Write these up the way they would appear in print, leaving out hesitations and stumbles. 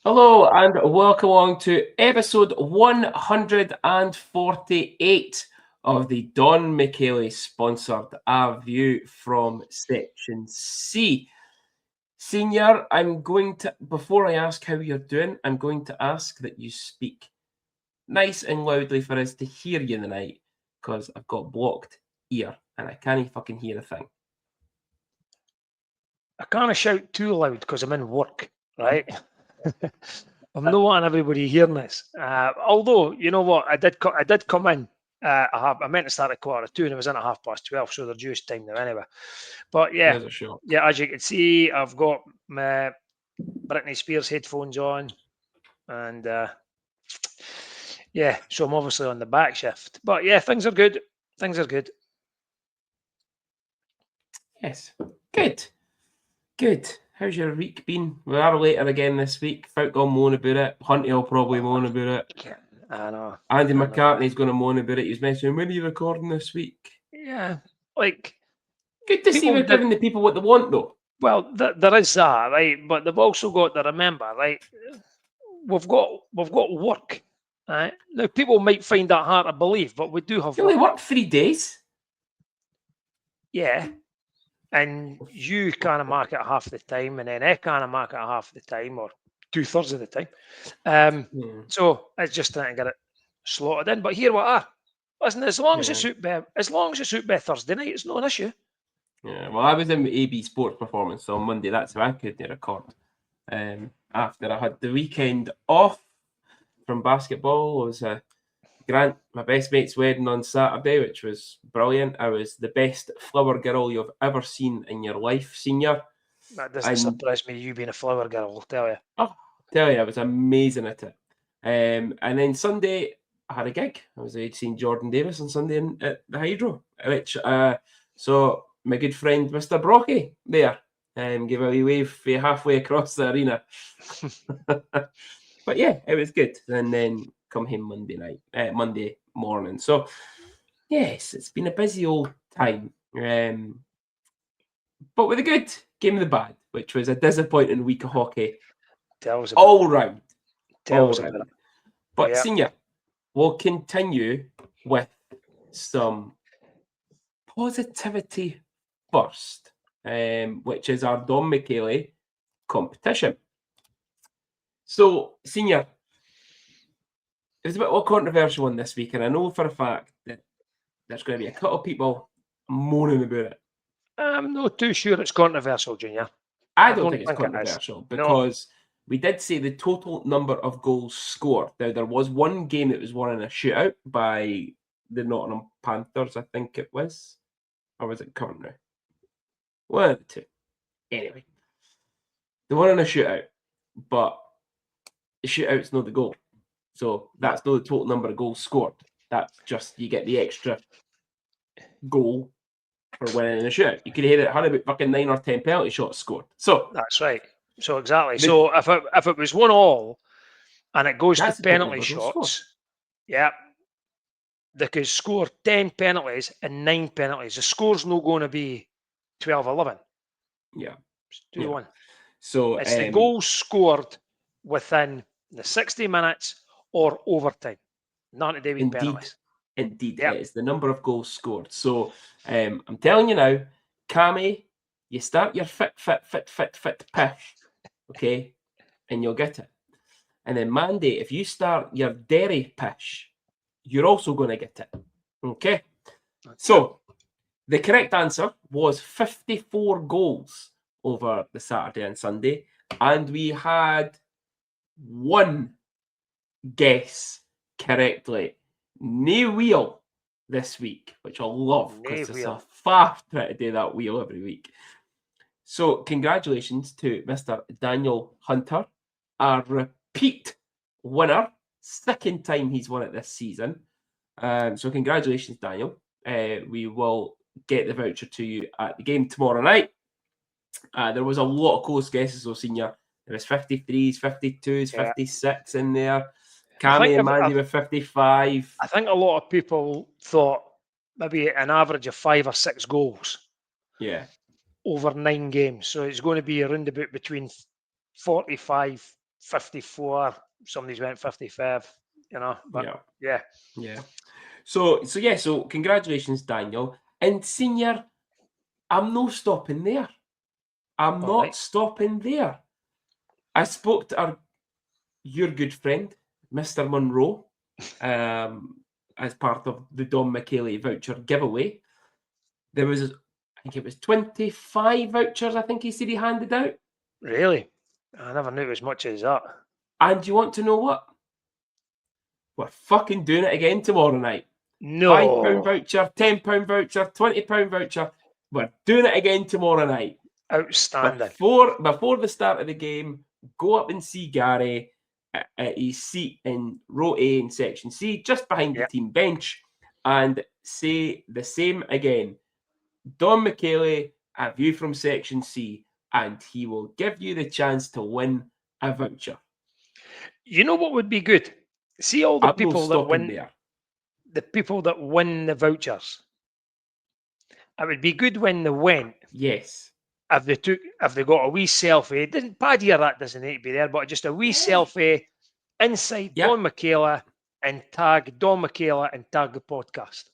Hello and welcome along to episode 148 of the Don Michele sponsored A View from Section C. Senior, before I ask how you're doing, I'm going to ask that you speak nice and loudly for us to hear you tonight, because I've got blocked ear and I can't fucking hear a thing. I can't shout too loud because I'm in work, right? I'm not wanting everybody hearing this. Although, you know what, I did come in. I meant to start at 1:45, and I was in at 12:30, so they're due time now anyway. But yeah, There's a shock. yeah, as you can see, I've got my Britney Spears headphones on, and yeah, so I'm obviously on the back shift. But yeah, things are good. Things are good. Yes. Good. Good. How's your week been? We are later again this week. Folk will moan about it. Hunty will probably moan about it. Yeah, I know. Andy McCartney's going to moan about it. He was mentioning, when are you recording this week? Yeah, like... Good to see we're giving the people what they want, though. Well, there is that, right? But they've also got to remember, right? We've got work, right? Now, people might find that hard to believe, but we do have You work. only work 3 days. Yeah, and you kind of mark it half the time, and then I kind of mark it half the time, or 2/3 of the time. So it's just trying to get it slotted in. But here we are. Listen, as long as it suit me Thursday night, it's not an issue. Yeah, well, I was in AB Sports Performance on Monday. That's how I couldn't record. After I had the weekend off from basketball, it was Grant, my best mate's wedding on Saturday, which was brilliant. I was the best flower girl you've ever seen in your life, Senior. That doesn't surprise me, you being a flower girl, I'll tell you. Oh, tell you, I was amazing at it. And then Sunday, I had a gig. I was seeing Jordan Davis on Sunday at the Hydro, which so my good friend Mr. Brocky there gave a wee wave halfway across the arena. But yeah, it was good. And then come home Monday morning. So yes, it's been a busy old time. But with a good game of the bad, which was a disappointing week of hockey. All round. But Senior, we'll continue with some positivity first, which is our Don Michele competition. So, Senior, it was a bit of a controversial one this week, and I know for a fact that there's going to be a couple of people moaning about it. I'm not too sure it's controversial, Junior. I don't think it's controversial because we did say the total number of goals scored. Now, there was one game that was won in a shootout by the Nottingham Panthers, I think it was. Or was it Coventry? One of the two. Anyway, they won in a shootout, but the shootout's not the goal. So that's not the total number of goals scored. That's just you get the extra goal for winning in a shootout. You could have had about fucking 9 or 10 penalty shots scored. So that's right. So exactly. So if it was 1-1 and it goes to penalty shots, yeah, they could score 10 penalties and 9 penalties. The score's not going to be 12-11. Yeah. It's 2-1. So it's the goals scored within the 60 minutes or overtime. Not today with penalties. Indeed, it is the number of goals scored. So I'm telling you now, Cammy, you start your fit pish, okay, and you'll get it. And then Mandy, if you start your dairy pish, you're also going to get it, okay? So the correct answer was 54 goals over the Saturday and Sunday, and we had one guess correctly. No wheel this week, which I love because it's a faff trying to do that wheel every week. So congratulations to Mr. Daniel Hunter, our repeat winner. Second time he's won it this season. So congratulations, Daniel. We will get the voucher to you at the game tomorrow night. There was a lot of close guesses, though, Senior. There was 53s, 52s, 56 in there. Cammy and Mandy with 55. I think a lot of people thought maybe an average of 5 or 6 goals. Yeah. Over 9 games. So it's going to be around about between 45, 54. Somebody's went 55. You know, but yeah. So congratulations, Daniel. And senior, I'm no stopping there. I'm not stopping there. I spoke to your good friend, Mr. Monroe, as part of the Don Michele voucher giveaway. There was, I think it was 25 vouchers, I think he said he handed out. Really? I never knew as much as that. And you want to know what? We're fucking doing it again tomorrow night. No. £5 voucher, £10 voucher, £20 voucher. We're doing it again tomorrow night. Outstanding. Before the start of the game, go up and see Gary at his seat in row A in section C, just behind the team bench, and say the same again. Don Michele, a view from section C, and he will give you the chance to win a voucher. You know what would be good? See all the people that win there. The people that win the vouchers. It would be good when they went. Yes. If they got a wee selfie, Paddy or that doesn't need to be there, but just a wee selfie inside Don Michele and tag Don Michele and tag the podcast.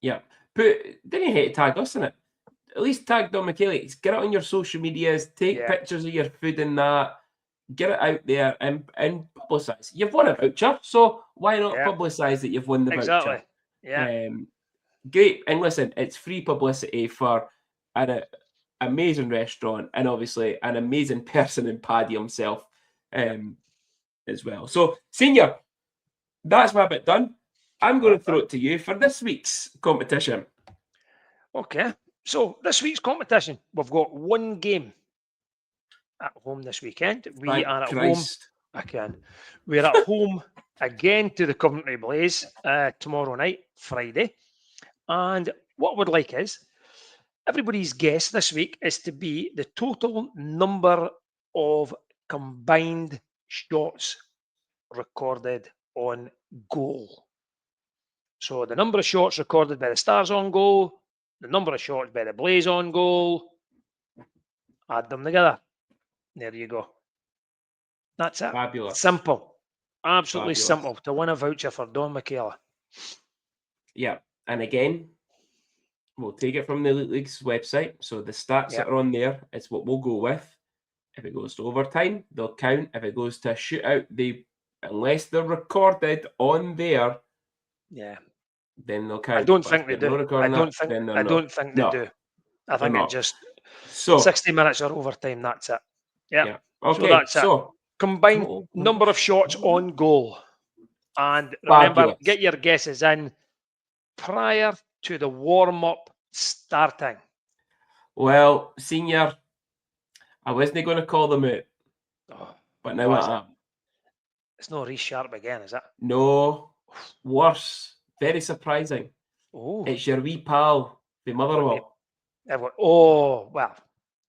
Yeah. Didn't you hate to tag us in it? At least tag Don Michele. Get it on your social medias, take pictures of your food and that, get it out there and publicise. You've won a voucher, so why not publicise that you've won the voucher? Exactly. Yeah. Great. And listen, it's free publicity for an amazing restaurant and obviously an amazing person in Paddy himself as well. So, Senior, that's my bit done. I'm going to throw it to you for this week's competition. Okay. So, this week's competition, we've got one game at home this weekend. We are at home. We're at home again to the Coventry Blaze tomorrow night, Friday. And what we'd like is everybody's guess this week is to be the total number of combined shots recorded on goal. So the number of shots recorded by the Stars on goal, the number of shots by the Blaze on goal, add them together. There you go. That's it. Fabulous. Simple. Absolutely simple to win a voucher for Don Michele. Yeah. And again, we'll take it from the Elite League's website. So the stats that are on there is what we'll go with. If it goes to overtime, they'll count. If it goes to a shootout, unless they're recorded on there, then they'll count. I don't think they do. I don't think they do. I think it's just 60 minutes or overtime. That's it. Yeah. Okay. So that's it. Combined number of shots on goal. And remember, get your guesses in prior to the warm-up starting. Well, Senior, I wasn't going to call them out, but now I am. It's no Reece Sharp again, is it? No. Worse. Very surprising. Oh. It's your wee pal, the Motherwell. Oh, well,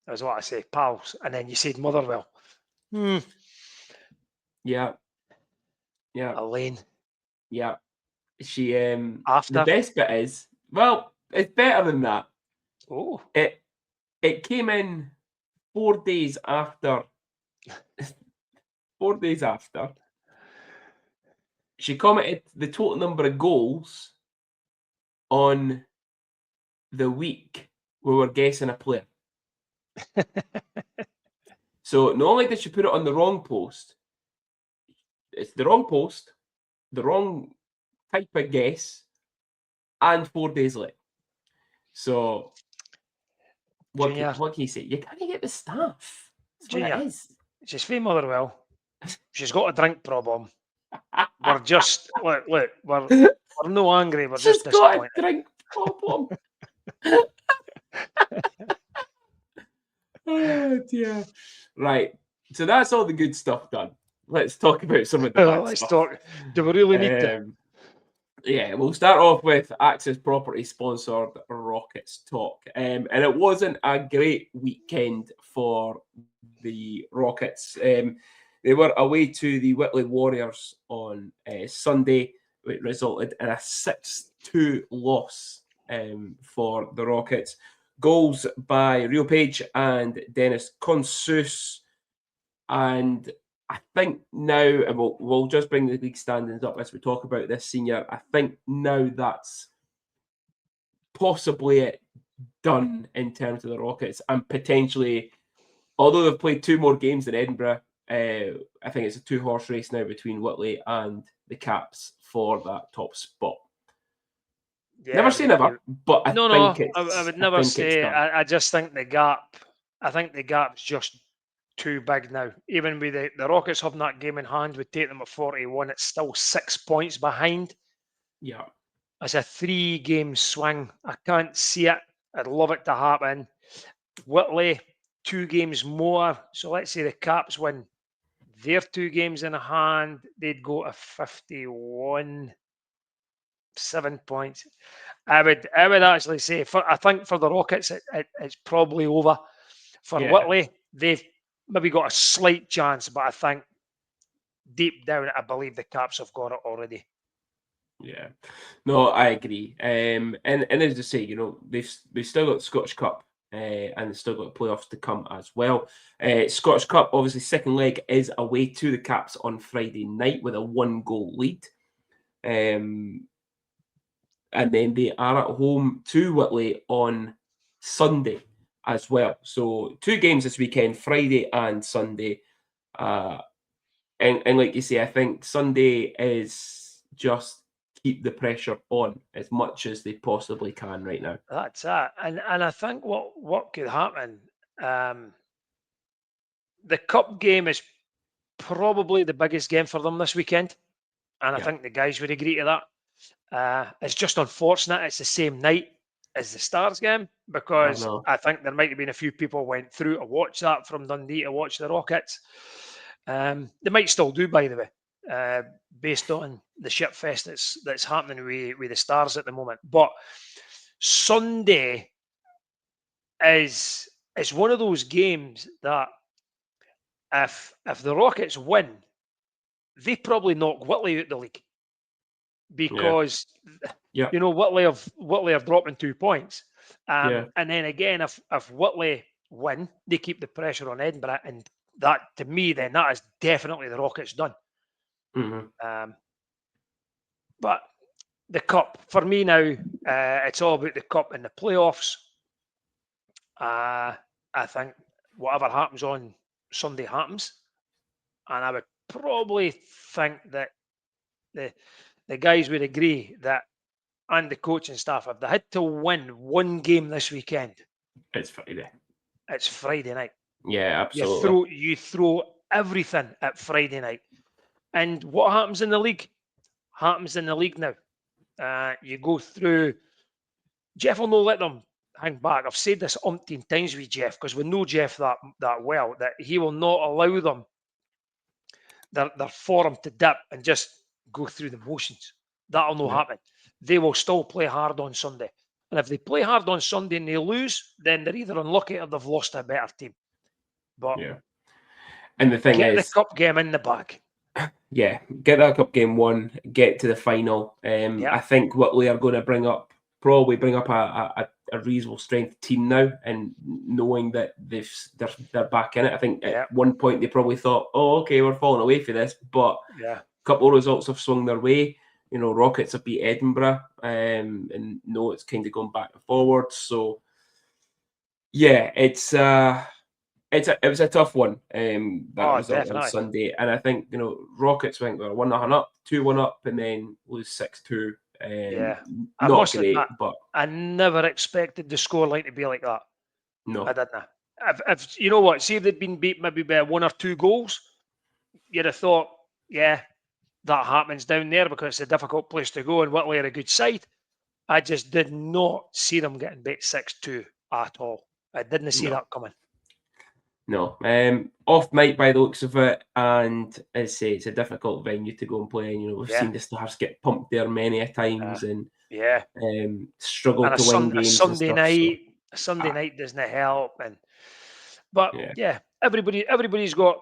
that's what I say, pals. And then you said Motherwell. Yeah. Elaine. Yeah. She after the best bit is, well, it's better than that. Oh. It came in 4 days after 4 days after she commented the total number of goals on the week we were guessing a player. So not only did she put it on the wrong post, it's the wrong post, the wrong type of guess, and 4 days late. So what can you say? You can't get the staff. That's what it is. She's from Motherwell. She's got a drink problem. We're just look, we're no angry, we're just disappointed. She's got a drink problem. Oh dear. Right. So that's all the good stuff done. Let's talk about some of the bad stuff. Do we really need to? Yeah, we'll start off with Access Property sponsored Rockets talk. And it wasn't a great weekend for the Rockets. They were away to the Whitley Warriors on Sunday. It resulted in a 6-2 loss for the Rockets. Goals by Rio Page and Dennis Consus. And I think now, and we'll just bring the league standings up as we talk about this, Senior. I think now that's possibly it done in terms of the Rockets, and potentially, although they've played 2 more games than Edinburgh, I think it's a 2-horse race now between Whitley and the Caps for that top spot. Yeah, Never say never, but I think I would it's never say. done. I just think the gap. I think the gap's just too big now. Even with the Rockets having that game in hand, would take them at 41. It's still 6 points behind. Yeah. It's a 3-game swing. I can't see it. I'd love it to happen. Whitley, 2 games more. So let's say the Caps win their 2 games in hand. They'd go to 51, 7 points. I would actually say, I think for the Rockets, it's probably over. For Whitley, they've maybe got a slight chance, but I think deep down, I believe the Caps have got it already. Yeah, no, I agree. And as I say, you know, they've still got the Scottish Cup, and they've still got playoffs to come as well. Scottish Cup, obviously, second leg is away to the Caps on Friday night with a 1-goal lead. And then they are at home to Whitley on Sunday as well. So 2 games this weekend, Friday and Sunday. And like you say, I think Sunday is just keep the pressure on as much as they possibly can right now. That's it. And I think what could happen, the cup game is probably the biggest game for them this weekend. And I think the guys would agree to that. It's just unfortunate it's the same night as the Stars game, because I think there might have been a few people went through to watch that from Dundee to watch the Rockets. They might still do, by the way, based on the shitfest that's happening with the Stars at the moment. But Sunday is one of those games that if the Rockets win, they probably knock Whitley out the league, because you know Whitley are dropping 2 points. And then again, if Whitley win, they keep the pressure on Edinburgh, and that, to me, then that is definitely the Rockets done. But the cup, for me now, it's all about the cup and the playoffs. I think whatever happens on Sunday happens, and I would probably think that the guys would agree that, and the coaching staff, if they had to win 1 game this weekend, it's Friday. It's Friday night. Yeah, absolutely. You throw everything at Friday night. And what happens in the league? Happens in the league now. You go through. Jeff will not let them hang back. I've said this umpteen times with Jeff, because we know Jeff that well, that he will not allow them their form to dip and just go through the motions. That'll not happen. They will still play hard on Sunday. And if they play hard on Sunday and they lose, then they're either unlucky or they've lost to a better team. But and the thing get is, the cup game in the bag. Yeah, get that cup game won, get to the final. I think Whitley are going to probably bring up a reasonable strength team now, and knowing that they're back in it. I think at one point they probably thought, oh, okay, we're falling away for this, but a couple of results have swung their way. You know, Rockets have beat Edinburgh, and it's kind of going back and forwards. So yeah, it was a tough one, that result on Sunday. And I think, you know, Rockets went 1-0 up, 2-1 up, and then lose 6-2. Not great, but I never expected the scoreline to be like that. No. I didn't. If you know what, see if they'd been beat maybe by 1 or 2 goals, you'd have thought, yeah, that happens down there because it's a difficult place to go, and Whitley are a good side. I just did not see them getting beat 6-2 at all. I didn't see that coming. No. Off night by the looks of it, and as I say, it's a difficult venue to go and play in. You know, we've seen the Stars get pumped there many a times, and struggle to win games. A Sunday night doesn't help, but everybody's got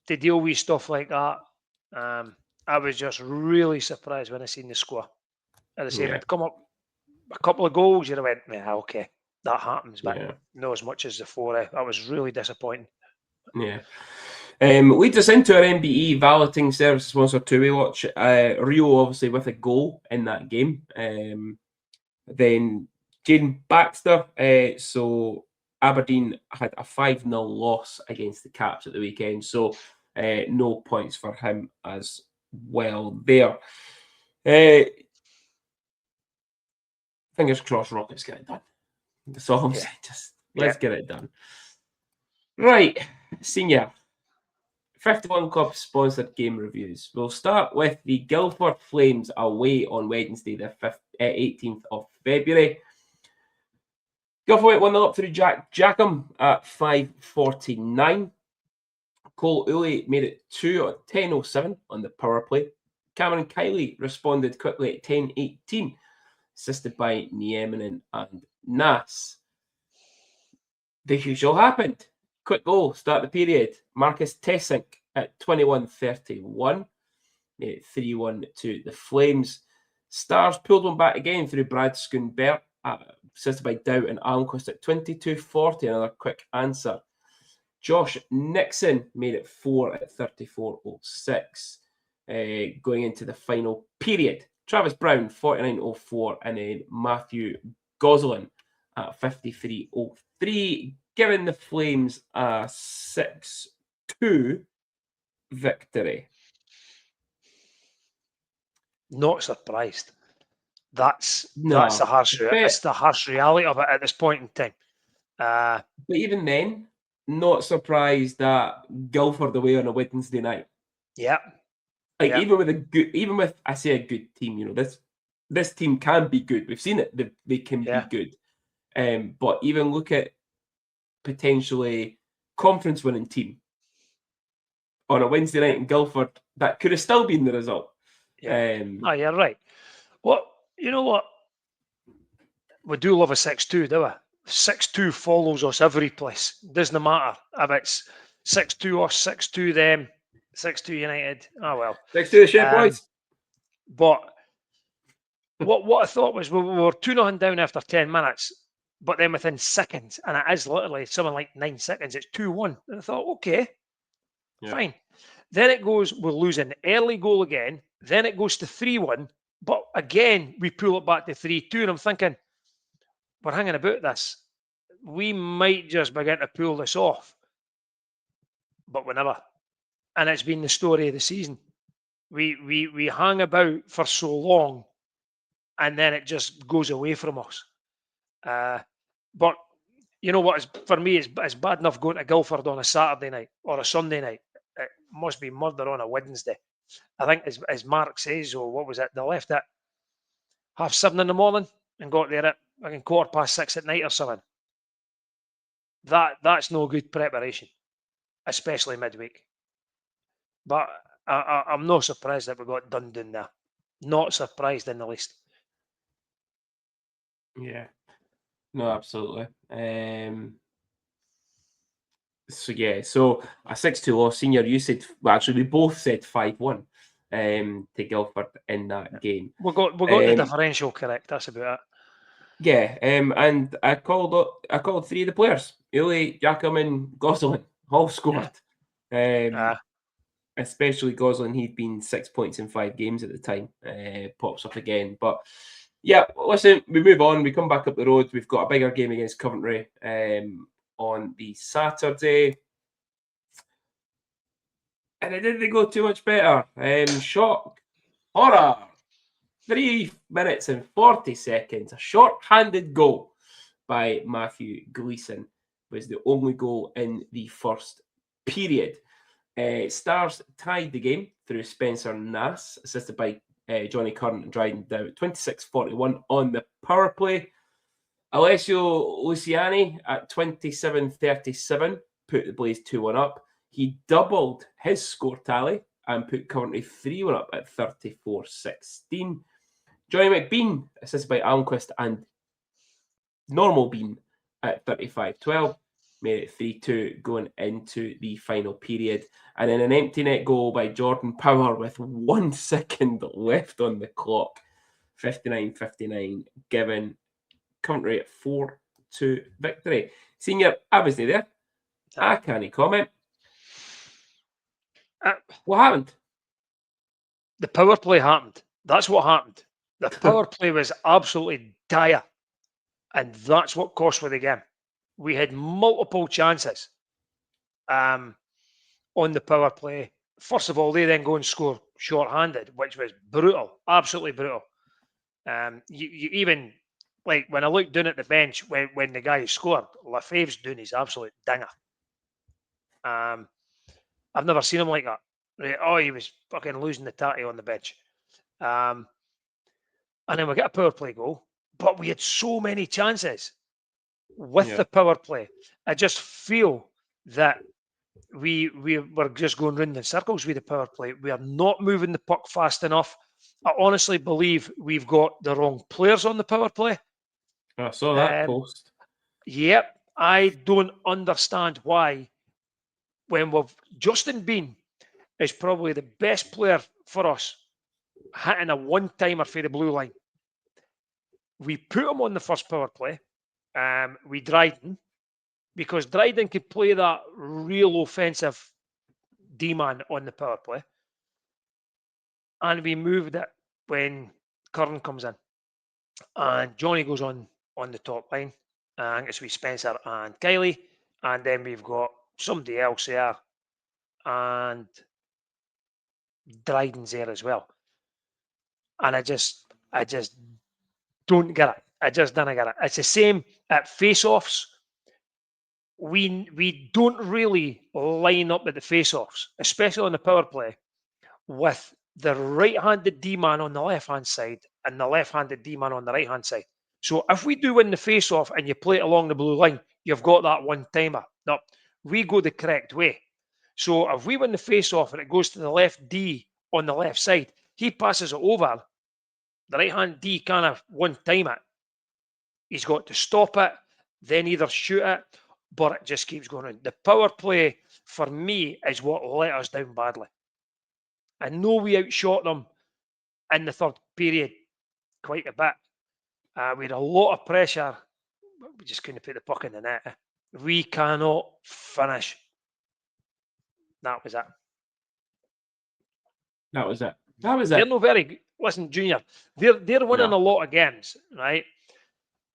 to deal with stuff like that. I was just really surprised when I seen the score. As I say, if it'd come up a couple of goals, you'd have went, yeah, okay, that happens, but not as much as the 4. That was really disappointing. Yeah. Leads us into our MBE valeting service sponsor two-way watch. Rio obviously with a goal in that game. Then Jaden Baxter. So Aberdeen had a 5-0 loss against the Caps at the weekend. So no points for him as well there. Fingers crossed Rockets get it done. That's all I'm saying. Just let's get it done. Right, senior. 51 Club sponsored game reviews. We'll start with the Guildford Flames away on Wednesday, the 18th of February. Guildford went 1-0 up through Jack Jackham at 5:49. Cole Uli made it 2 at 10:07 on the power play. Cameron Kiley responded quickly at 10:18, assisted by Nieminen and Nas. The usual happened. Quick goal, start the period. Marcus Tessink at 21:31. Made it 3-1 to the Flames. Stars pulled one back again through Brad Schoonberg, assisted by Dowd and Almquist at 22:40. Another quick answer. Josh Nixon made it 4 at 34:06. Going into the final period. Travis Brown, 49:04. And then Matthew Gosselin at 53:03. Giving the Flames a 6-2 victory. Not surprised. That's the harsh reality of it at this point in time. But even then, not surprised that Guildford away on a Wednesday night. Yeah. Even with I say a good team, you know, this team can be good. We've seen it. They can be good. But even look at potentially conference winning team on a Wednesday night in Guildford, that could have still been the result. Yeah. You're right. You know what? We do love a 6-2, do we? 6-2 follows us every place. Doesn't matter if it's 6-2 us, 6-2 them, 6-2 United. Oh well. 6-2 the Shep boys. But what I thought was we were 2-0 down after 10 minutes, but then within seconds, and it is literally something like 9 seconds, it's 2-1. And I thought, okay, fine. Then it goes, we'll lose an early goal again. Then it goes to 3-1. But again, we pull it back to 3-2. And I'm thinking, we're hanging about this. We might just begin to pull this off. But we never. And it's been the story of the season. We hang about for so long, and then it just goes away from us. But you know what? For me, it's bad enough going to Guildford on a Saturday night or a Sunday night. It must be murder on a Wednesday. I think, as Mark says, or what was it? They left at 7:30 in the morning and got there at 6:15 at night or something. That's no good preparation, especially midweek. But I'm not surprised that we got done doing that. Not surprised in the least. Yeah. No, absolutely. So a 6-2 loss. Senior, you said, well, actually, we both said 5-1 to Guildford in that game. We got the differential correct. That's about it. Yeah, and I called 3 of the players. Uli, Jackham, and Gosselin all scored. Especially Gosselin, he'd been 6 points in 5 games at the time. Pops up again, but yeah. Listen, we move on. We come back up the road. We've got a bigger game against Coventry on the Saturday, and it didn't go too much better. Shock, horror. 3 minutes and 40 seconds. A short-handed goal by Matthew Gleeson was the only goal in the first period. Stars tied the game through Spencer Nass, assisted by Johnny Curran and Dryden Dowd. 26:41 on the power play. Alessio Luciani at 27:37 put the Blaze 2-1 up. He doubled his score tally and put Coventry 3-1 up at 34:16. Johnny McBean, assisted by Almquist and normal Bean at 35:12, made it 3-2 going into the final period. And then an empty net goal by Jordan Power with 1 second left on the clock. 59:59, giving Coventry a 4-2 victory. Senior, I wasn't there. I can't comment. What happened? The power play happened. That's what happened. The power play was absolutely dire, and that's what cost with the game. We had multiple chances on the power play. First of all, they then go and score short-handed, which was brutal, absolutely brutal. You even, like, when I looked down at the bench when the guy scored, Lefebvre's doing his absolute dinger. I've never seen him like that. Oh, he was fucking losing the tatty on the bench. And then we get a power play goal, but we had so many chances with the power play. I just feel that we were just going round in circles with the power play. We are not moving the puck fast enough. I honestly believe we've got the wrong players on the power play. I saw that post. Yep. I don't understand why, when Justin Bean is probably the best player for us, hitting a one-timer for the blue line. We put him on the first power play. We Dryden, because Dryden could play that real offensive D-man on the power play. And we moved it when Curran comes in. And Johnny goes on the top line. And it's with Spencer and Kylie. And then we've got somebody else there. And Dryden's there as well. And I just don't get it. I just don't get it. It's the same at face-offs. We don't really line up at the face-offs, especially on the power play, with the right-handed D-man on the left-hand side and the left-handed D-man on the right-hand side. So if we do win the face-off and you play it along the blue line, you've got that one-timer. No, we go the correct way. So if we win the face-off and it goes to the left D on the left side, he passes it over. The right-hand D kind of one-time it. He's got to stop it, then either shoot it, but it just keeps going on. The power play, for me, is what let us down badly. I know we outshot them in the third period quite a bit. We had a lot of pressure, but we just couldn't put the puck in the net. We cannot finish. That was it. That was it. That was They're it. not very good. Listen, Junior, they're winning a lot of games, right?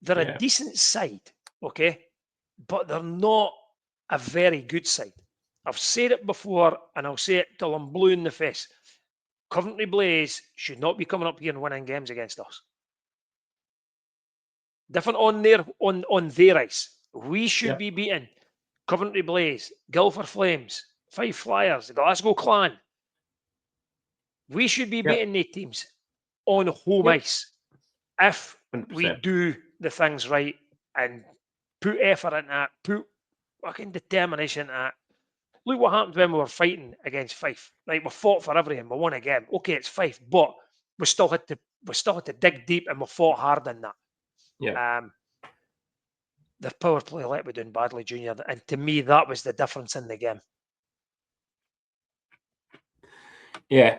They're a decent side, okay? But they're not a very good side. I've said it before, and I'll say it till I'm blue in the face. Coventry Blaze should not be coming up here and winning games against us. Different on their ice. We should be beating Coventry Blaze, Guildford Flames, Fife Flyers, the Glasgow Clan. We should be beating the teams on home ice if 100%. we do the things right and put effort into that, put fucking determination into that. Look what happened when we were fighting against Fife. Like, we fought for everything. We won a game. Okay, it's Fife, but we still had to dig deep, and we fought hard in that. Yeah. The power play let me down badly, Junior, and to me that was the difference in the game. Yeah.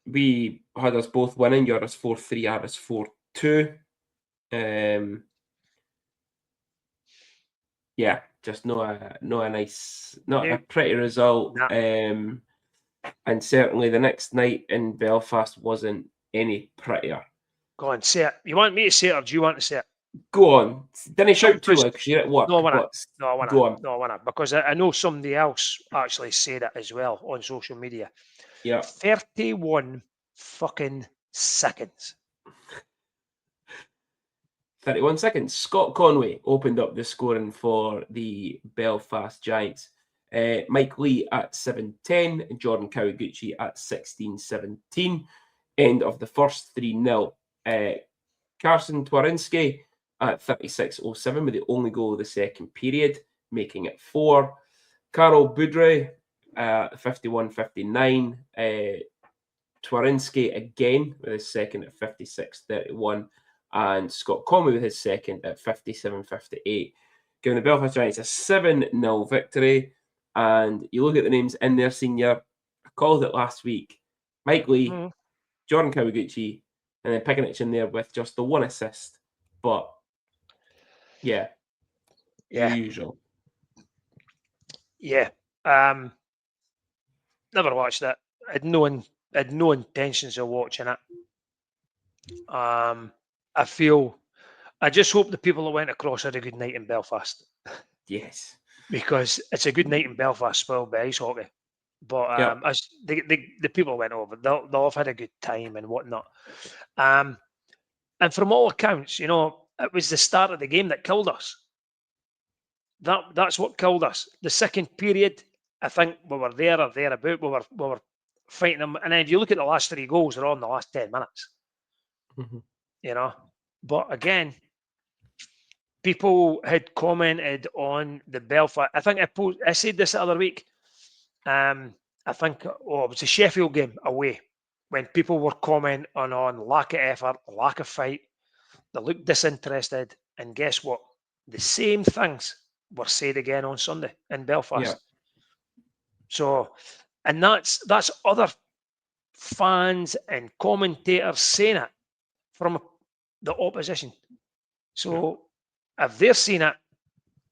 We had us both winning. You're us 4-3, I was 4-2. Yeah, just not a pretty result. No. And certainly the next night in Belfast wasn't any prettier. Go on, say it. You want me to say it, or do you want to say it? Go on. Didn't shout too loud because you're at work. No, I want to. Because I know somebody else actually said it as well on social media. Yeah. 31 fucking seconds. 31 seconds. Scott Conway opened up the scoring for the Belfast Giants. Mike Lee at 7-10 and Jordan Kawaguchi at 16-17. End of the first 3-0. Carson Twarinsky at 36:07 with the only goal of the second period, making it 4. Carol Boudre 51-59. Twarinsky again with his second at 56-31. And Scott Conway with his second at 57-58. Giving the Belfast Giants a 7-0 victory. And you look at the names in there, Senior. I called it last week. Mike Lee, Jordan Kawaguchi, and then Pickenick in there with just the one assist. But, yeah. Usual. Yeah. Never watched it. Had no intentions of watching it. I just hope the people that went across had a good night in Belfast. Yes. Because it's a good night in Belfast spoiled by ice hockey. But as the people went over, they'll have had a good time and whatnot. And from all accounts, it was the start of the game that killed us. That's what killed us. The second period, I think we were there or thereabout. We were fighting them. And then if you look at the last 3 goals, they're all in the last 10 minutes. Mm-hmm. But again, people had commented on the Belfast. I think I said this the other week. I think it was the Sheffield game away when people were commenting on lack of effort, lack of fight. They looked disinterested, and guess what? The same things were said again on Sunday in Belfast. So, and that's other fans and commentators saying it from the opposition. So if they're seeing it,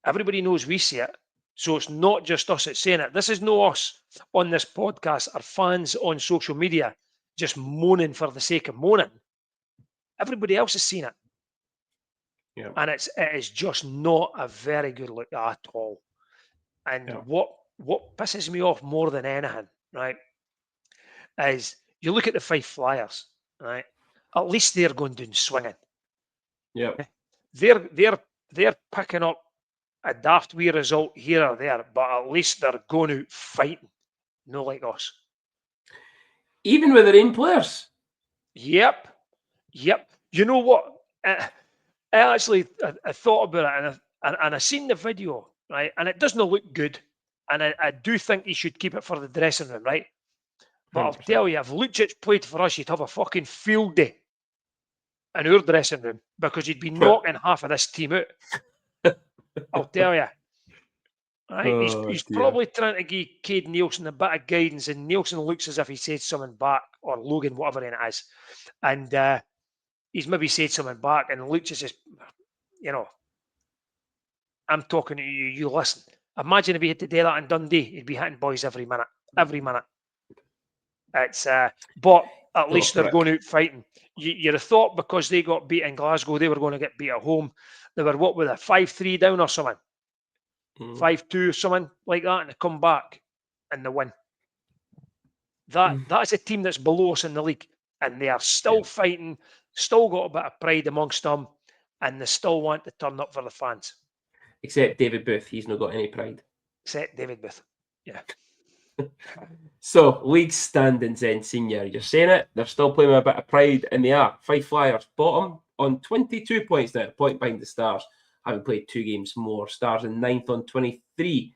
everybody knows we see it. So it's not just us that's saying it. This is no us on this podcast or fans on social media just moaning for the sake of moaning. Everybody else has seen it. And it is just not a very good look at all. And what pisses me off more than anything, right, is you look at the Fife Flyers, right? At least they're going down swinging. Yeah. They're picking up a daft wee result here or there, but at least they're going out fighting, no like us. Even with their own players. Yep. You know what? I thought about it, and I seen the video, right? And it doesn't look good, and I do think he should keep it for the dressing room, right? But 100%. I'll tell you, if Lucic played for us, you'd have a fucking field day in our dressing room because you'd be knocking half of this team out. I'll tell you. Right? He's probably trying to give Cade Nielsen a bit of guidance, and Nielsen looks as if he said something back, or Logan, whatever it is. And he's maybe said something back, and Lucic says, I'm talking to you, you listen. Imagine if he had to do that in Dundee, he'd be hitting boys every minute. It's but at least they're going out fighting. You'd have thought because they got beat in Glasgow, they were going to get beat at home. They were, what, with a 5-3 down or something? 5-2 or something like that, and they come back and they win. That's a team that's below us in the league, and they are still fighting, still got a bit of pride amongst them, and they still want to turn up for the fans. Except David Booth, he's not got any pride. Except David Booth, yeah. So, league standings then, Senior. You're saying it, they're still playing with a bit of pride, and they are. Fife Flyers, bottom on 22 points now, a point behind the Stars, having played 2 games more. Stars in 9th on 23.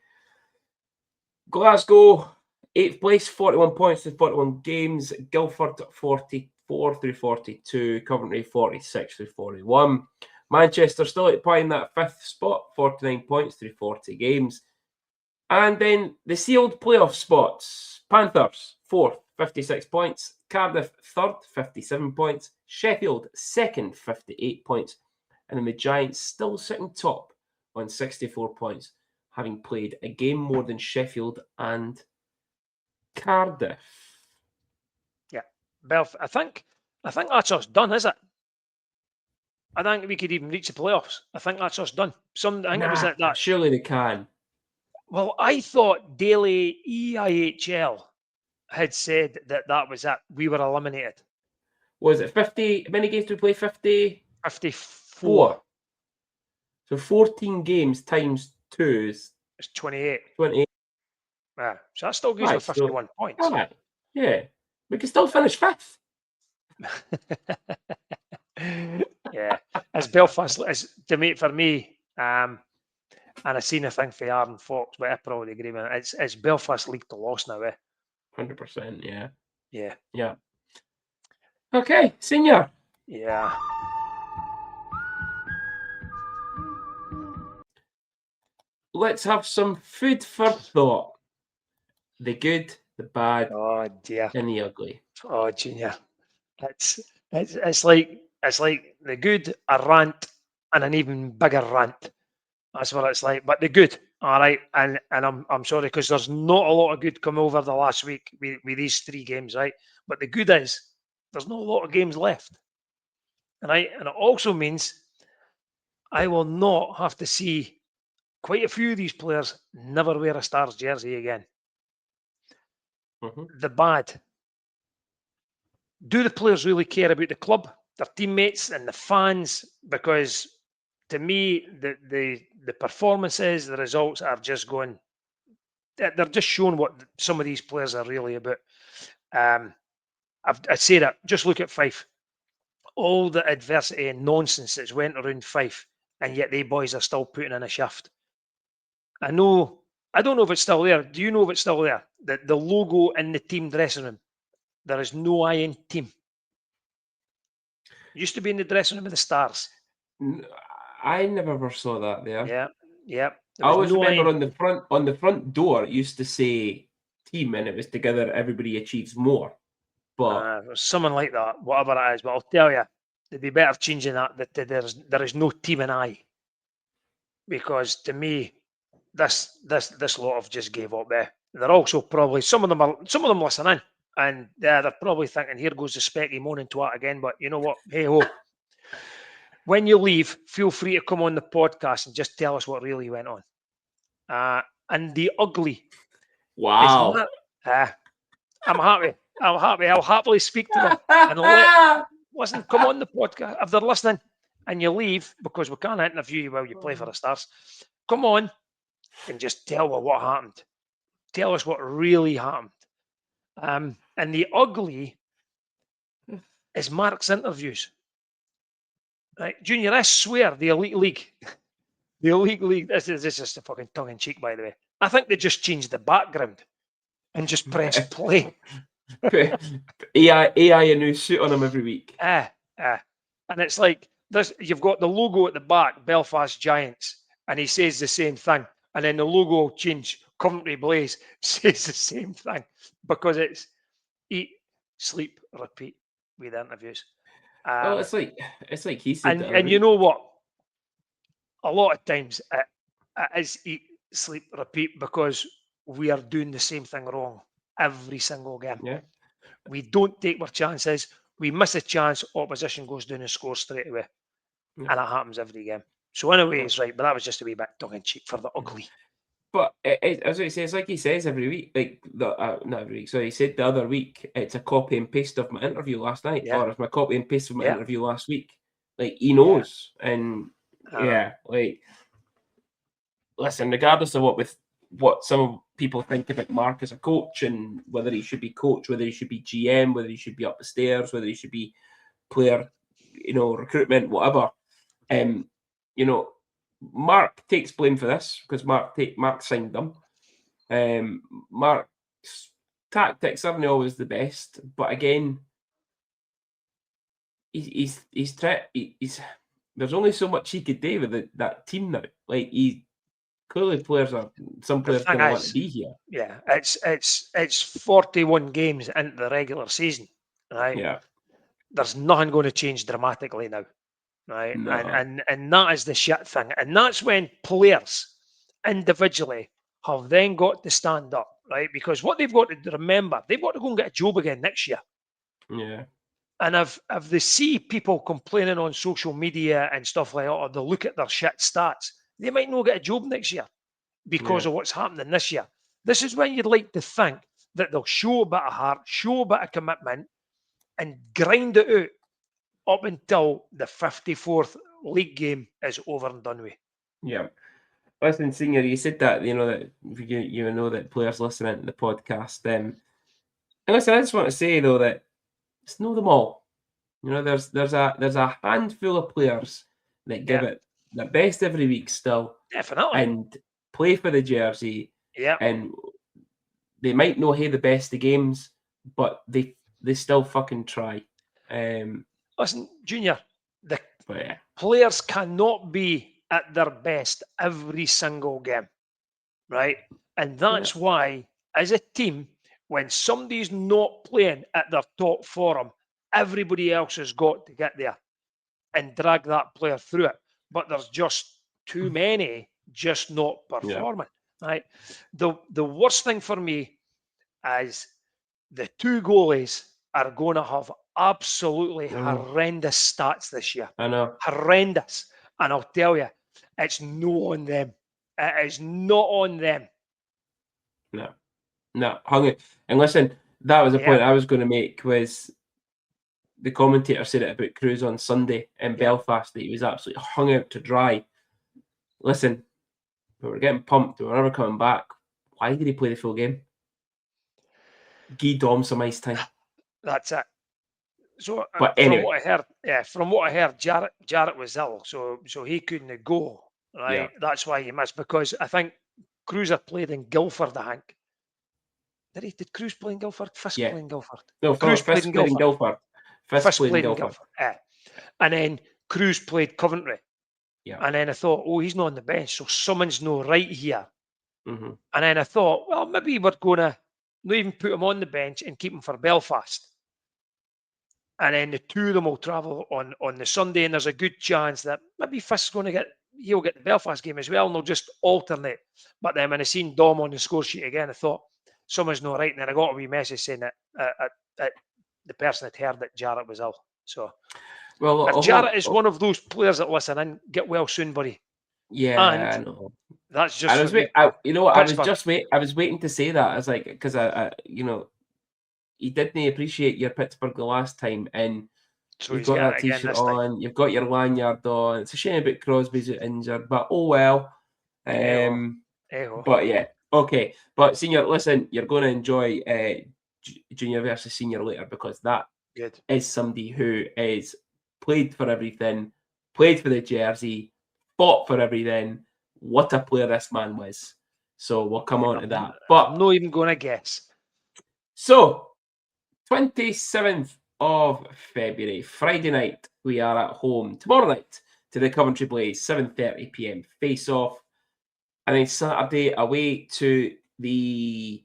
Glasgow, 8th place, 41 points to 41 games. Guildford, 44 through 42. Coventry, 46 through 41. Manchester still occupying that 5th spot, 49 points through 40 games. And then the sealed playoff spots. Panthers, 4th, 56 points. Cardiff, 3rd, 57 points. Sheffield, 2nd, 58 points. And then the Giants still sitting top on 64 points, having played a game more than Sheffield and Cardiff. Yeah. Belfast, I think that's us done, is it? I think we could even reach the playoffs. I think that's us done. It was that. Surely they can. Well, I thought Daily EIHL had said that was it. We were eliminated. Was it 50? How many games did we play? 50? 54. So 14 games times 2 is... It's 28. 28. Yeah. So that still gives you 51 points. Right. Yeah. We can still finish 5th. Yeah. As Belfast, for me, and I seen a thing for Aaron Fox, but I probably agree with it. It's Belfast league to loss now, 100%, yeah. Yeah. Okay, Senior. Yeah. Let's have some food for thought. The good, the bad, and the ugly. Oh, Junior. It's like the good, a rant, and an even bigger rant. That's what it's like. But the good, All right, and I'm sorry because there's not a lot of good come over the last week with these 3 games, right? But the good is there's not a lot of games left, right? And it also means I will not have to see quite a few of these players never wear a Stars jersey again. The bad. Do the players really care about the club, their teammates, and the fans? Because to me, the performances, the results are just going. They're just showing what some of these players are really about. I'd say that. Just look at Fife. All the adversity and nonsense that's went around Fife, and yet they boys are still putting in a shift. I know. I don't know if it's still there. Do you know if it's still there? The logo in the team dressing room. There is no I in team. It used to be in the dressing room of the Stars. I never ever saw that there. Yeah. I always remember on the front door it used to say team, and it was together everybody achieves more. But something like that, whatever it is. But I'll tell you, they'd be better changing that. That there is no team and I, because to me, this lot have just gave up there. They're also probably some of them listening, and they're probably thinking, "Here goes the specky moaning twat again." But you know what? Hey ho. When you leave, feel free to come on the podcast and just tell us what really went on. And the ugly. wow. I'm happy. I'll happily speak to them and listen. Come on the podcast if they're listening, and you leave because we can't interview you while you play for the Stars. Come on and just tell us what happened. Tell us what really happened. And the ugly is Mark's interviews. Right, Junior, I swear the Elite League, this is just a fucking tongue in cheek, by the way. I think they just changed the background and just press play. AI a new suit on him every week. And it's like this: you've got the logo at the back, Belfast Giants, and he says the same thing, and then the logo will change. Coventry Blaze says the same thing because it's eat, sleep, repeat with interviews. Well, it's like he said. And you know what? A lot of times it is eat, sleep, repeat because we are doing the same thing wrong every single game. Yeah. We don't take our chances. We miss a chance, opposition goes down and scores straight away. Yeah. And it happens every game. So in a way, it's right, but that was just a wee bit tongue-in-cheek for the ugly. But as I say, it's like he says every week, like not every week. So he said the other week, it's a copy and paste of my interview last night, or it's my copy and paste of my interview last week. Like he knows, and like listen, regardless of what some people think about Mark as a coach and whether he should be coach, whether he should be GM, whether he should be up the stairs, whether he should be player, recruitment, whatever. Mark takes blame for this because Mark signed them. Mark's tactics aren't always the best, but again, he's there's only so much he could do with that team now. Like clearly some players don't want to be here. Yeah, it's 41 games into the regular season, right? Yeah. There's nothing going to change dramatically now. Right. No. And that is the shit thing. And that's when players individually have then got to stand up, right? Because what they've got to remember, they've got to go and get a job again next year. Yeah. And if they see people complaining on social media and stuff like that, or they look at their shit stats, they might not get a job next year because of what's happening this year. This is when you'd like to think that they'll show a bit of heart, show a bit of commitment, and grind it out up until the 54th league game is over and done with. Yeah. Listen, Senior, you said that, that you know that players listening to the podcast. And listen, I just want to say, though, that it's not them all. There's a handful of players that give it their best every week still. Definitely. And play for the jersey. Yeah. And they might not have the best of games, but they still fucking try. Listen, Junior, the players cannot be at their best every single game, right? And that's why, as a team, when somebody's not playing at their top form, everybody else has got to get there and drag that player through it. But there's just too many just not performing. Right. The worst thing for me is the two goalies are going to have absolutely horrendous stats this year. I know. Horrendous. And I'll tell you, it's no on them. It is not on them. No, hung it. And listen, that was the point I was going to make, was the commentator said it about Cruz on Sunday in Belfast, that he was absolutely hung out to dry. Listen, we were getting pumped. We were never coming back. Why did he play the full game? Give Dom some ice time. That's it. So, but anyway, from what I heard, Jarrett was ill, so he couldn't go. Right, Yeah. That's why he missed, because I think Cruiser played in Guildford. I think. Did Cruz play in Guildford? Fisk play in Guildford. No, Cruz played in Guildford. Fisk played in Guildford. And then Cruz played Coventry. Yeah. And then I thought, oh, he's not on the bench, so someone's no right here. Mm-hmm. And then I thought, well, maybe we're going to not even put him on the bench and keep him for Belfast. And then the two of them will travel on the Sunday, and there's a good chance that maybe Fisk's going to he'll get the Belfast game as well, and they'll just alternate. But then when I seen Dom on the score sheet again, I thought, someone's not right. And then I got a wee message saying that the person had heard that Jarrett was ill. So, well, if Jarrett is one of those players that listen in, get well soon, buddy. Yeah, and I know. That's just. I was you know what? I was waiting to say that. I was like, because I you know, he didn't appreciate your Pittsburgh the last time, and so you've got that T-shirt on, you've got your lanyard on. It's a shame about Crosby's injured, but oh well. But yeah, okay. But senior, listen, you're going to enjoy junior versus senior later, because that is somebody who is played for everything, played for the jersey, fought for everything. What a player this man was. So we'll come on to that. But I'm not even going to guess. So 27th of February, Friday night, we are at home tomorrow night to the Coventry Blaze, 7:30 p.m. face-off. And then Saturday away to the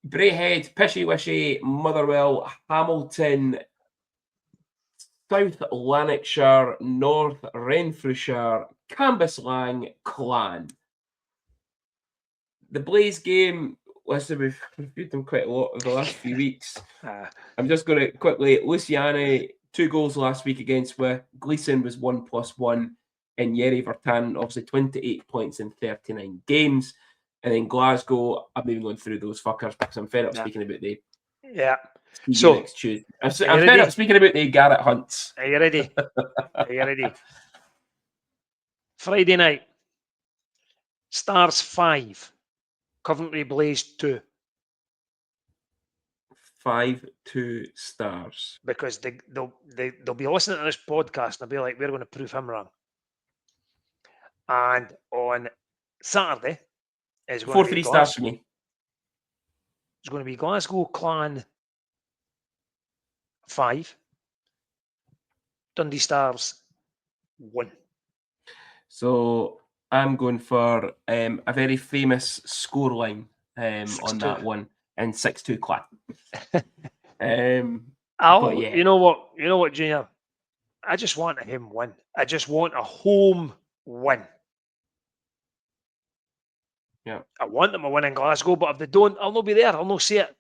Braehead, Pishy-Wishy, Motherwell, Hamilton, South Lanarkshire, North Renfrewshire, Cambuslang, Clan. The Blaze game, listen, we've reviewed them quite a lot over the last few weeks. I'm just going to quickly, Luciani, 2 goals last week against Wi. Gleeson was 1+1. And Yeri Vertan, obviously 28 points in 39 games. And then Glasgow, I'm not even going through those fuckers because I'm fed up speaking about the So next Tuesday. I'm fed up speaking about the Garrett Hunts. Are you ready? Are you ready? Friday night, Stars 5, Coventry Blaze 2. 5-2 Stars. Because they'll be listening to this podcast and they'll be like, we're going to prove him wrong. And on Saturday is going 4-3 Stars for me. It's going to be Glasgow Clan 5, Dundee Stars 1. So I'm going for a very famous scoreline on that one, and 6-2 Clan. But yeah. You know what, Junior? I just want him win. I just want a home win. Yeah. I want them to win in Glasgow, but if they don't, I'll not be there. I'll not see it.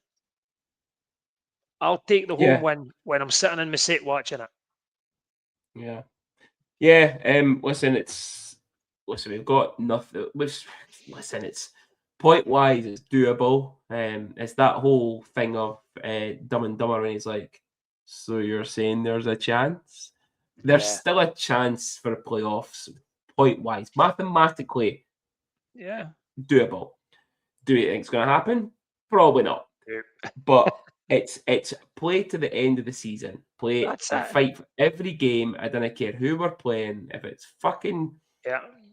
I'll take the home win when I'm sitting in my seat watching it. Yeah. Yeah. Listen, we've got nothing. It's point-wise, it's doable. It's that whole thing of Dumb and Dumber, and he's like, so you're saying there's a chance? There's still a chance for playoffs, point-wise. Mathematically, doable. Do you think it's going to happen? Probably not. But it's play to the end of the season. Play and fight for every game. I don't care who we're playing. If it's fucking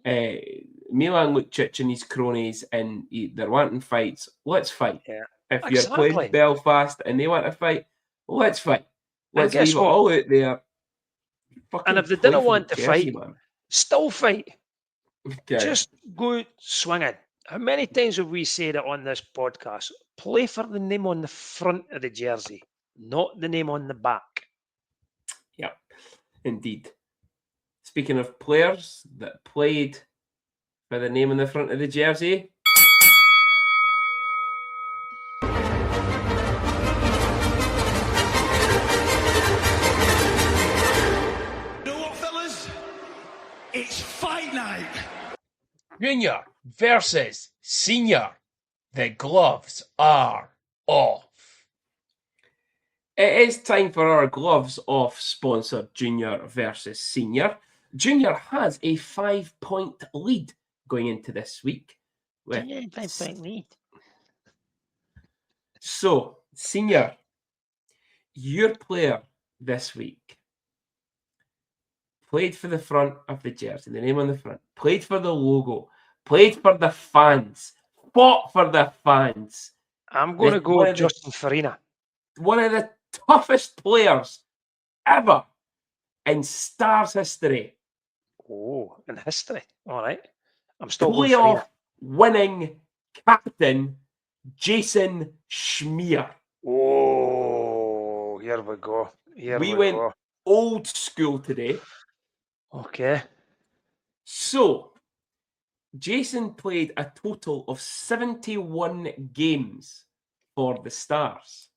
Milan Lucic and his cronies and they're wanting fights, let's fight. If you're playing Belfast and they want to fight, let's fight. Let's leave it all out there. And if they didn't want to fight, still fight. Just go swinging. How many times have we said it on this podcast? Play for the name on the front of the jersey, not the name on the back. Yeah, indeed. Speaking of players that played by the name on the front of the jersey? You know what, fellas? It's fight night. Junior versus senior. The gloves are off. It is time for our gloves off sponsor, Junior versus Senior. Junior has a 5-point lead going into this week. Junior 5-point lead. So, Senior, your player this week played for the front of the jersey, the name on the front, played for the logo, played for the fans, fought for the fans. I'm going to go Justin Farina. One of the toughest players ever in Stars history. Oh, in history. All right. I'm still going Playoff winning captain Jason Schmier. Oh, here we go. We went old school today. Okay. So, Jason played a total of 71 games for the Stars.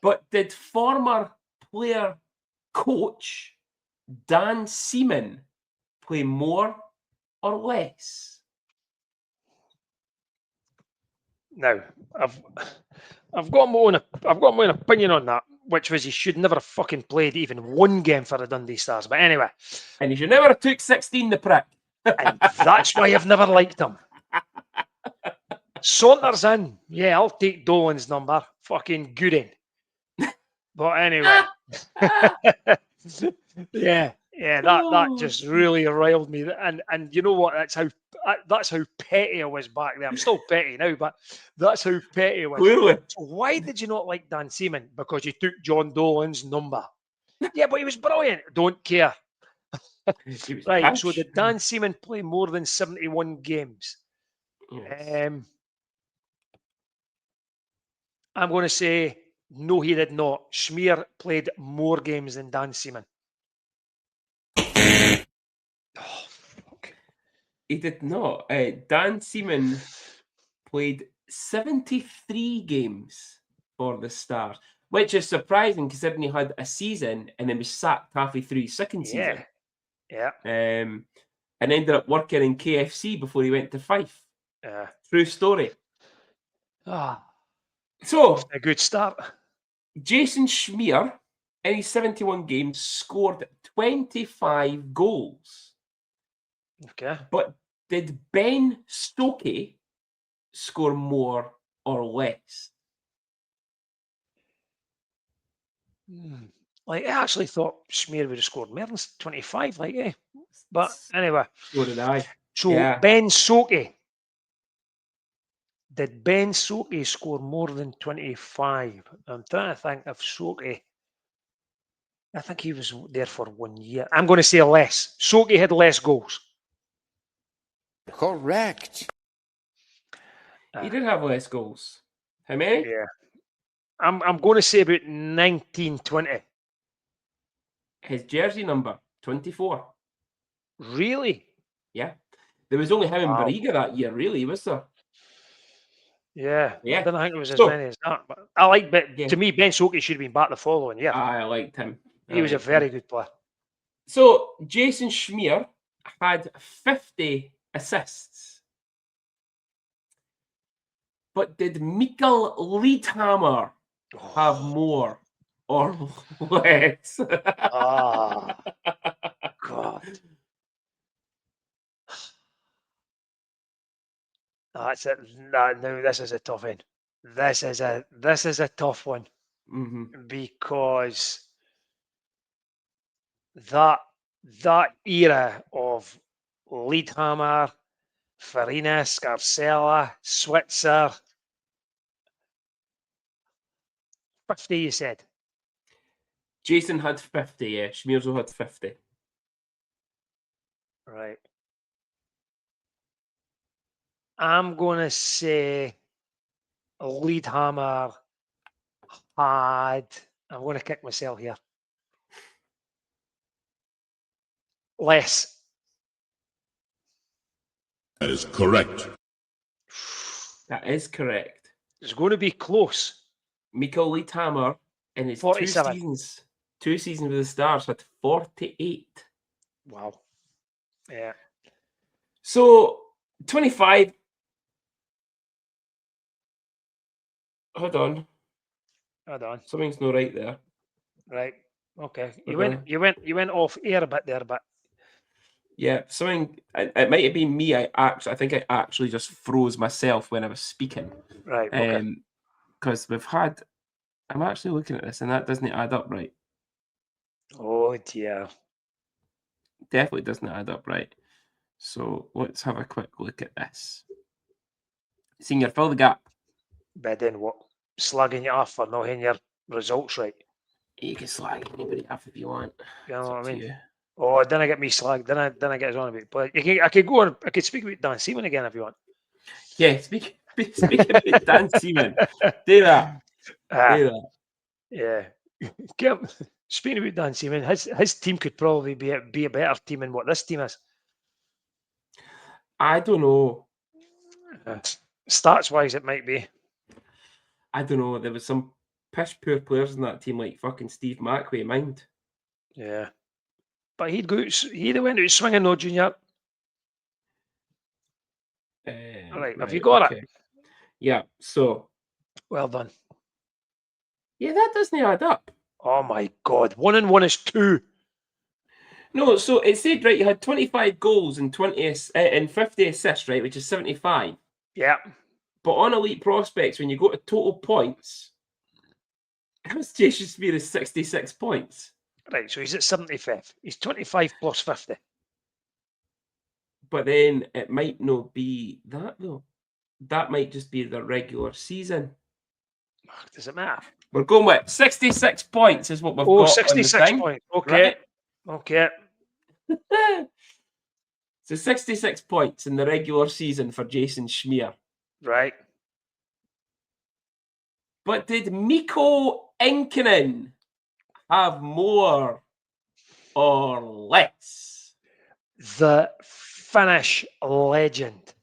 But did former player coach Dan Seaman play more or less? Now, I've got my own opinion on that, which was he should never have fucking played even one game for the Dundee Stars. But anyway. And he should never have took 16, the prick. And that's why I've never liked him. Saunders in. Yeah, I'll take Dolan's number. Fucking good in. But anyway. yeah, that just really riled me. And you know what? That's how petty I was back then. I'm still petty now, but that's how petty I was. Clearly. So why did you not like Dan Seaman? Because you took John Dolan's number. Yeah, but he was brilliant. Don't care. Right, so did Dan Seaman play more than 71 games? Yes. I'm going to say no, he did not. Schmier played more games than Dan Seaman. Oh, fuck. He did not. Dan Seaman played 73 games for the Stars, which is surprising considering he had a season and then was sacked halfway through his second season. Yeah. And ended up working in KFC before he went to Fife. True story. So, a good start. Jason Schmier, in his 71 games, scored 25 goals. Okay. But did Ben Stokey score more or less? Like, I actually thought Schmier would have scored more than 25, But anyway. So did I. So, Ben Stokey. Did Ben Stokey score more than 25? I'm trying to think of Stokey. I think he was there for 1 year. I'm going to say less. Stokey had less goals. Correct. He did have less goals. How many? Yeah. I'm going to say about 19, 20. His jersey number, 24. Really? Yeah. There was only him and Barriga that year, really, was there? Yeah. I didn't think it was as many as that. But I like, to me, Ben Stokey should have been back the following year. I liked him. He was a very good player. So, Jason Schmier had 50 assists. But did Mikael Liedhammer have more or less? God. That's it. No, this is a tough one. This is a tough one. Because that era of Liedhammer, Farina, Scarcella, Switzer. 50, you said? Jason had 50, yeah. Schmierzo had 50. Right. I'm going to say Liedhammer had... I'm going to kick myself here. Less. That is correct. That is correct. It's going to be close. Mikael Leithammer in his 47. two seasons with the Stars had 48. Wow. Yeah. So 25. Hold on. Something's not right there. Right. Okay. Okay. You went off air a bit there, but Yeah, something. It might have been me. I think I actually just froze myself when I was speaking. right. Okay. Because we've had. I'm actually looking at this, and that doesn't add up right. Oh dear. Definitely doesn't add up right. So let's have a quick look at this. Senior, fill the gap. But then what? Slagging you off for not having your results right. You can slag anybody off if you want. You know It's what up I to mean? you. Oh, then I get me slagged. Then I get us on a bit. But I could go on. I could speak about Dan Seaman again if you want. Yeah, speaking about Dan Seaman, do that. Do that. Yeah. Speaking about Dan Seaman, his team could probably be a better team than what this team is. I don't know. Stats wise, it might be. I don't know. There was some pish poor players in that team, like fucking Steve Mackway, mind. Yeah. But he'd went out swinging, no, Junior. All right. Have you got it? Yeah. So. Well done. Yeah, that doesn't add up. Oh my God. 1 and 1 is 2. No, so it said, right, you had 25 goals and 50 assists, right, which is 75. Yeah. But on Elite Prospects, when you go to total points, his Jason Spear is 66 points. Right, so he's at 75. He's 25 plus 50. But then it might not be that, though. That might just be the regular season. Does it matter? We're going with 66 points is what we've got 66 on the thing. points. Okay. Right? Okay. So 66 points in the regular season for Jason Schmier. Right. But did Mikko Inkinen have more or less? The Finnish legend.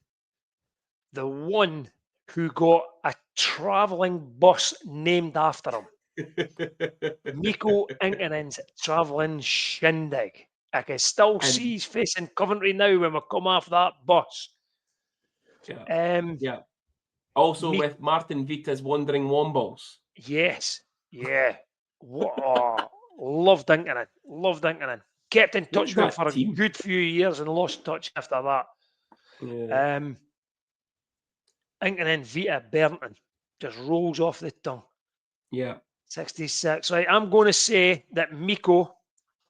The one who got a travelling bus named after him. Mikko Inkinen's travelling shindig. I can still see his face in Coventry now when we come off that bus. Yeah. Also with Martin Vita's Wandering Wombles. Yes. Yeah. Loved Inkinen. Loved Inkinen. Kept in touch with him for a good few years and lost touch after that. Yeah. Inkinen, Vita, Bernton. Just rolls off the tongue. Yeah. 66. Right. I'm going to say that Mikko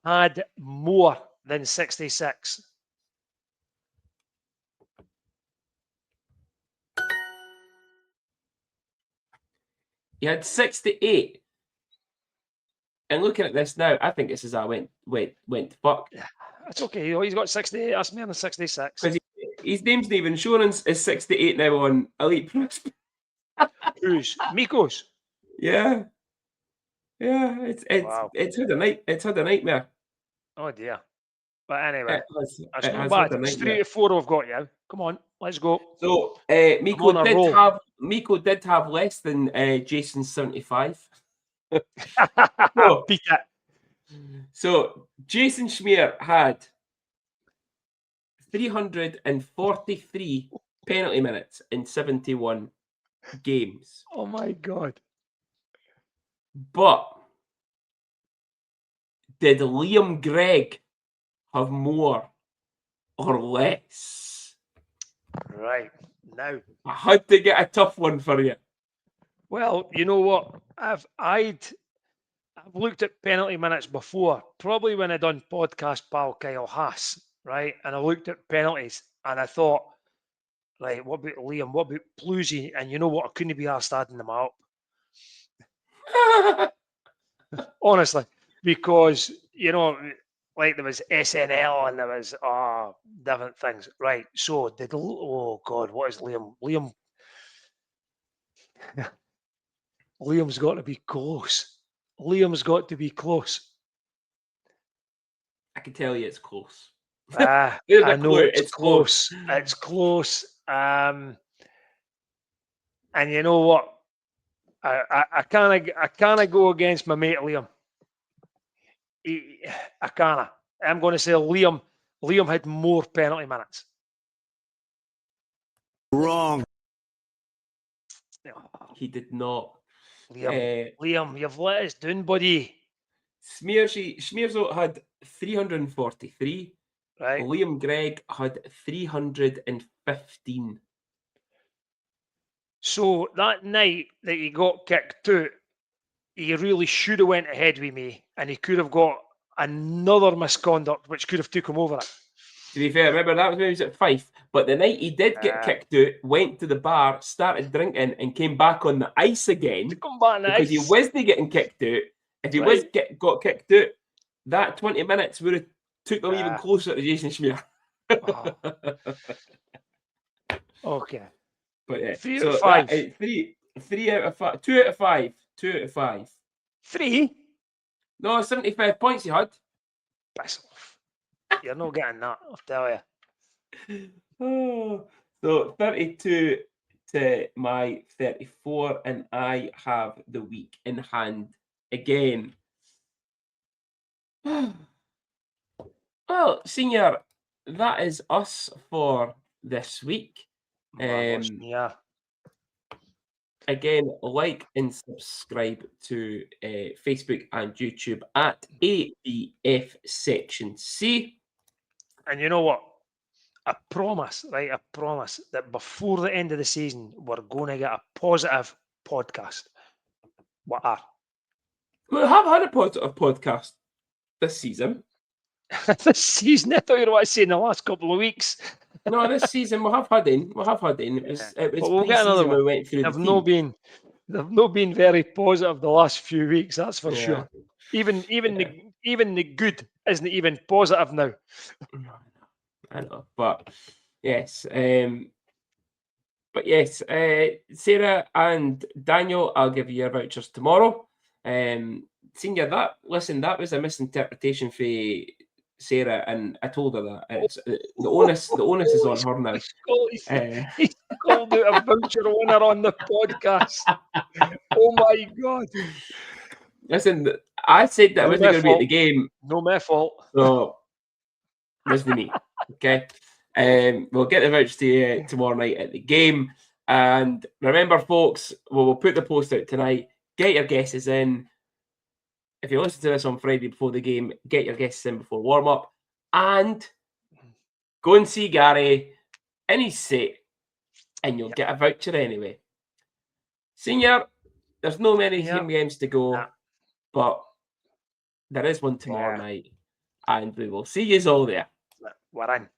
had more than 66. He had 68. And looking at this now, I think this is how I went fuck. That's okay. He's got 68. That's more than 66. Because his name's not even shown is 68 now on Elite Prospect. Who's? Mikko's? Yeah. Yeah. It's had a nightmare. Oh dear. But anyway, that's not not bad. It's 3 to 4 I've got you. Come on, let's go. So Mikko did have less than Jason's 75. Beat it. So Jason Schmier had 343 penalty minutes in 71 games. Oh my God. But did Liam Gregg have more or less? Right. Now, I had to get a tough one for you. Well, you know what? I've looked at penalty minutes before, probably when I done podcast pal Kyle Haas, right? And I looked at penalties and I thought, right, what about Liam? What about Plusy? And you know what? I couldn't be arsed adding them up. Honestly, because, you know, like there was SNL and there was different things. Right. So oh God, what is Liam? Liam's got to be close. Liam's got to be close. I can tell you it's close. I know it's close. It's close. And you know what? I can't go against my mate Liam. I can't. I'm going to say Liam. Liam had more penalty minutes. Wrong. He did not. Liam, you've let us down, buddy. Smearso had 343. Right. Liam Gregg had 315. So that night that he got kicked out, he really should have went ahead with me, and he could have got another misconduct, which could have took him over it. To be fair, remember that was when he was at Fife. But the night he did get kicked out, went to the bar, started drinking, and came back on the ice again because he wasn't getting kicked out. If he got kicked out, that 20 minutes would have took them even closer to Jason Schmier. Okay. But yeah, 3 out of 5. 3 out of 5. 2 out of 5. 2 out of 5. 3? No, 75 points he had. Piss off. You're not getting that, I'll tell you. Oh, so 32 to my 34, and I have the week in hand again. Well, Senior, that is us for this week. Again, like and subscribe to Facebook and YouTube at ABF Section C. And you know what? I promise that before the end of the season, we're going to get a positive podcast. What are? We have had a positive podcast this season. This season? I thought you were what I say in the last couple of weeks. No, this season we have had in. It was we'll get another one. We went through They've not been very positive the last few weeks, that's for sure. Even the good isn't even positive now. I know, but yes, Sarah and Daniel, I'll give you your vouchers tomorrow. Senior, that was a misinterpretation for Sarah, and I told her that it's the onus is on her now. He's called out a voucher winner on the podcast. Oh my God! Listen, I said that I wasn't going to be at the game. No, my fault. So wasn't me. Okay. We'll get the voucher to you tomorrow night at the game. And remember, folks, we'll put the post out tonight. Get your guesses in. If you listen to this on Friday before the game, get your guesses in before warm-up. And go and see Gary in his set, and you'll get a voucher anyway. Senior, there's no many games to go, but there is one tomorrow night, and we will see you all there. We're in.